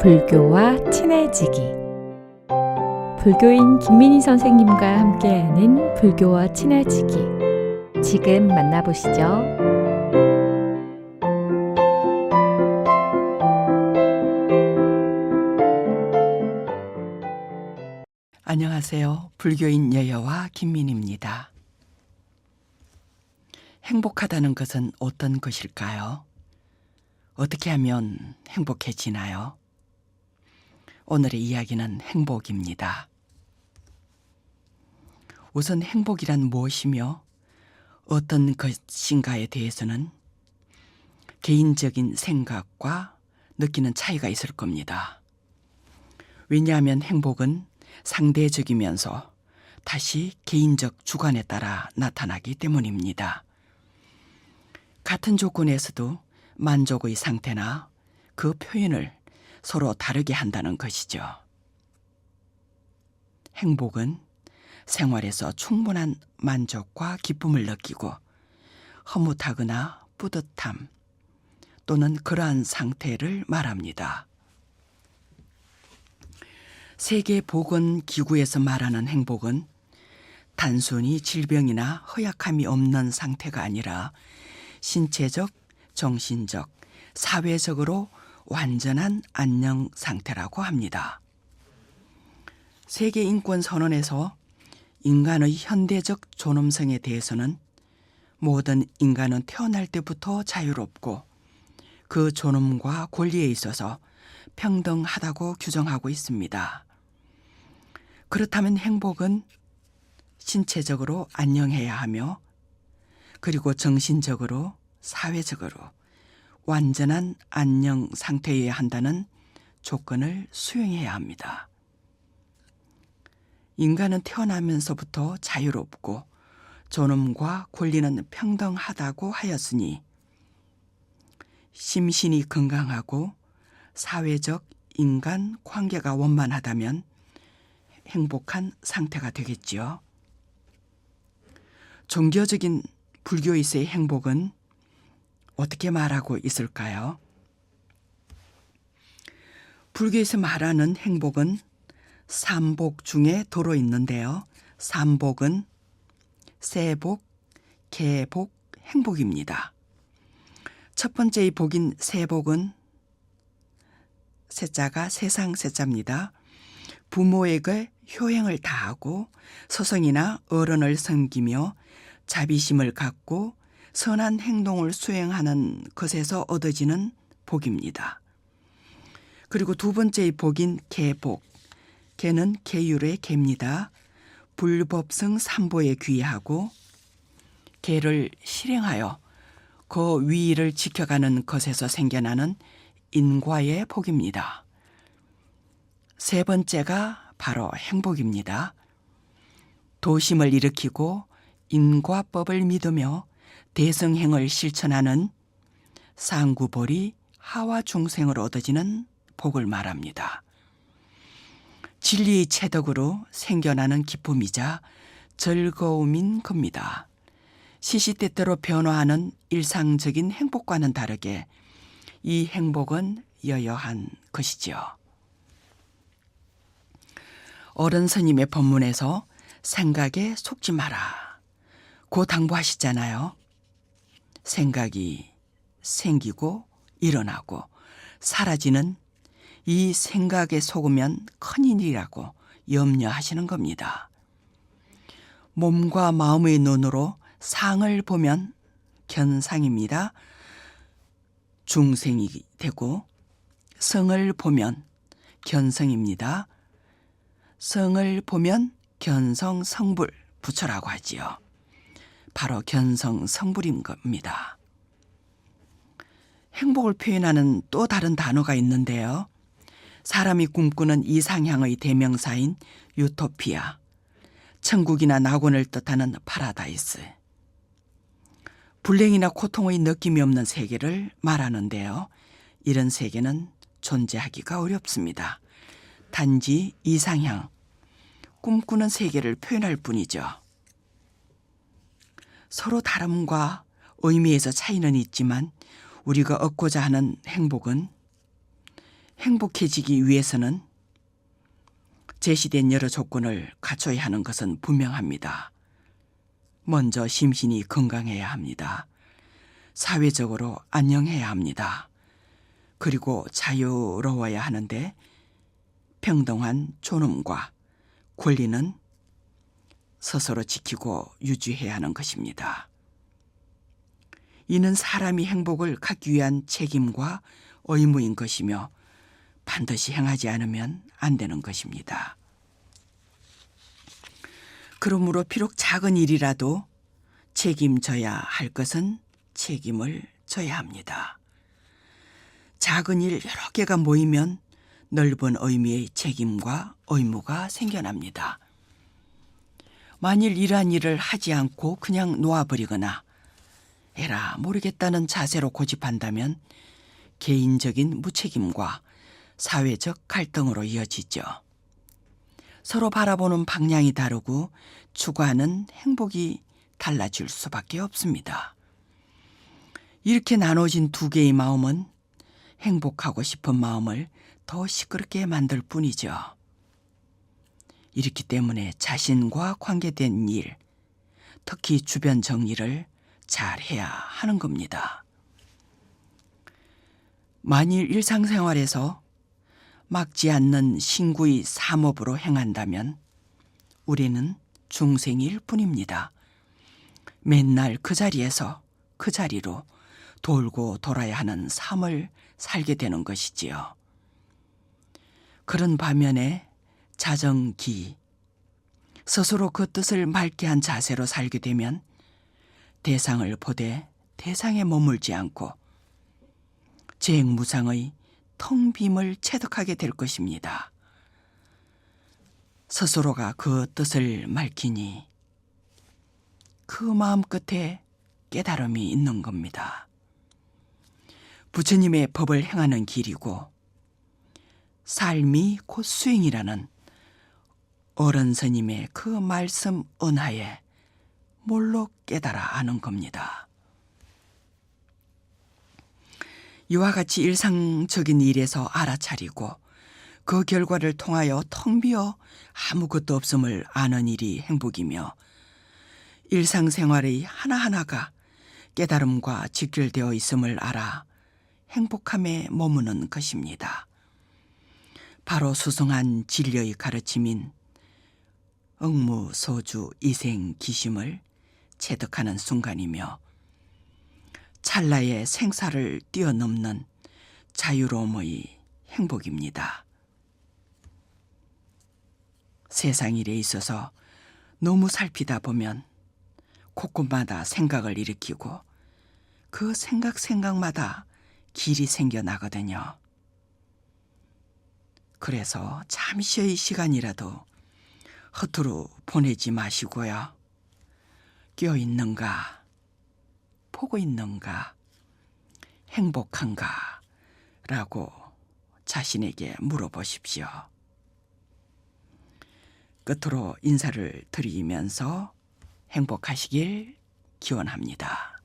불교와 친해지기. 불교인 김민희 선생님과 함께하는 불교와 친해지기. 지금 만나보시죠. 안녕하세요. 불교인 여여와 김민희입니다. 행복하다는 것은 어떤 것일까요? 어떻게 하면 행복해지나요? 오늘의 이야기는 행복입니다. 우선 행복이란 무엇이며 어떤 것인가에 대해서는 개인적인 생각과 느끼는 차이가 있을 겁니다. 왜냐하면 행복은 상대적이면서 다시 개인적 주관에 따라 나타나기 때문입니다. 같은 조건에서도 만족의 상태나 그 표현을 서로 다르게 한다는 것이죠. 행복은 생활에서 충분한 만족과 기쁨을 느끼고 허무하거나 뿌듯함 또는 그러한 상태를 말합니다. 세계보건기구에서 말하는 행복은 단순히 질병이나 허약함이 없는 상태가 아니라 신체적, 정신적, 사회적으로 완전한 안녕 상태라고 합니다. 세계인권선언에서 인간의 현대적 존엄성에 대해서는 모든 인간은 태어날 때부터 자유롭고 그 존엄과 권리에 있어서 평등하다고 규정하고 있습니다. 그렇다면 행복은 신체적으로 안녕해야 하며 그리고 정신적으로, 사회적으로 완전한 안녕 상태여야 한다는 조건을 수용해야 합니다. 인간은 태어나면서부터 자유롭고 존엄과 권리는 평등하다고 하였으니 심신이 건강하고 사회적 인간 관계가 원만하다면 행복한 상태가 되겠지요. 종교적인 불교에서의 행복은 어떻게 말하고 있을까요? 불교에서 말하는 행복은 삼복 중에 도로 있는데요. 삼복은 세복, 계복, 행복입니다. 첫 번째의 복인 세복은 세자가 세상 세자입니다. 부모에게 효행을 다하고 스승이나 어른을 섬기며 자비심을 갖고 선한 행동을 수행하는 것에서 얻어지는 복입니다. 그리고 두 번째의 복인 계복, 계는 계율의 계입니다. 불법성 삼보에 귀하고 계를 실행하여 그 위의를 지켜가는 것에서 생겨나는 인과의 복입니다. 세 번째가 바로 행복입니다. 도심을 일으키고 인과법을 믿으며 대승행을 실천하는 상구볼이 하와 중생으로 얻어지는 복을 말합니다. 진리의 체덕으로 생겨나는 기쁨이자 즐거움인 겁니다. 시시때때로 변화하는 일상적인 행복과는 다르게 이 행복은 여여한 것이지요. 어른 스님의 법문에서 생각에 속지 마라 고 당부하시잖아요. 생각이 생기고 일어나고 사라지는 이 생각에 속으면 큰일이라고 염려하시는 겁니다. 몸과 마음의 눈으로 상을 보면 견상입니다. 중생이 되고 성을 보면 견성입니다. 성을 보면 견성성불 부처라고 하지요. 바로 견성성불인 겁니다. 행복을 표현하는 또 다른 단어가 있는데요. 사람이 꿈꾸는 이상향의 대명사인 유토피아, 천국이나 낙원을 뜻하는 파라다이스, 불행이나 고통의 느낌이 없는 세계를 말하는데요. 이런 세계는 존재하기가 어렵습니다. 단지 이상향, 꿈꾸는 세계를 표현할 뿐이죠. 서로 다름과 의미에서 차이는 있지만 우리가 얻고자 하는 행복은 행복해지기 위해서는 제시된 여러 조건을 갖춰야 하는 것은 분명합니다. 먼저 심신이 건강해야 합니다. 사회적으로 안녕해야 합니다. 그리고 자유로워야 하는데 평등한 존엄과 권리는 스스로 지키고 유지해야 하는 것입니다. 이는 사람이 행복을 갖기 위한 책임과 의무인 것이며 반드시 행하지 않으면 안 되는 것입니다. 그러므로 비록 작은 일이라도 책임져야 할 것은 책임을 져야 합니다. 작은 일 여러 개가 모이면 넓은 의미의 책임과 의무가 생겨납니다. 만일 이러한 일을 하지 않고 그냥 놓아버리거나 에라 모르겠다는 자세로 고집한다면 개인적인 무책임과 사회적 갈등으로 이어지죠. 서로 바라보는 방향이 다르고 추구하는 행복이 달라질 수밖에 없습니다. 이렇게 나눠진 두 개의 마음은 행복하고 싶은 마음을 더 시끄럽게 만들 뿐이죠. 이렇기 때문에 자신과 관계된 일, 특히 주변 정리를 잘 해야 하는 겁니다. 만일 일상생활에서 막지 않는 신구의 삼업으로 행한다면 우리는 중생일 뿐입니다. 맨날 그 자리에서 그 자리로 돌고 돌아야 하는 삶을 살게 되는 것이지요. 그런 반면에 자정기, 스스로 그 뜻을 맑게 한 자세로 살게 되면 대상을 보되 대상에 머물지 않고 재행무상의 텅 빔을 체득하게 될 것입니다. 스스로가 그 뜻을 밝히니 그 마음 끝에 깨달음이 있는 겁니다. 부처님의 법을 행하는 길이고 삶이 곧 수행이라는 어른 스님의 그 말씀 은하에 몰로 깨달아 아는 겁니다. 이와 같이 일상적인 일에서 알아차리고 그 결과를 통하여 텅 비어 아무것도 없음을 아는 일이 행복이며 일상생활의 하나하나가 깨달음과 직결되어 있음을 알아 행복함에 머무는 것입니다. 바로 수승한 진리의 가르침인 응무소주 이생기심을 체득하는 순간이며 찰나의 생사를 뛰어넘는 자유로움의 행복입니다. 세상 일에 있어서 너무 살피다 보면 곳곳마다 생각을 일으키고 그 생각마다 길이 생겨나거든요. 그래서 잠시의 시간이라도 허투루 보내지 마시고요. 껴있는가, 보고 있는가, 행복한가 라고 자신에게 물어보십시오. 끝으로 인사를 드리면서 행복하시길 기원합니다.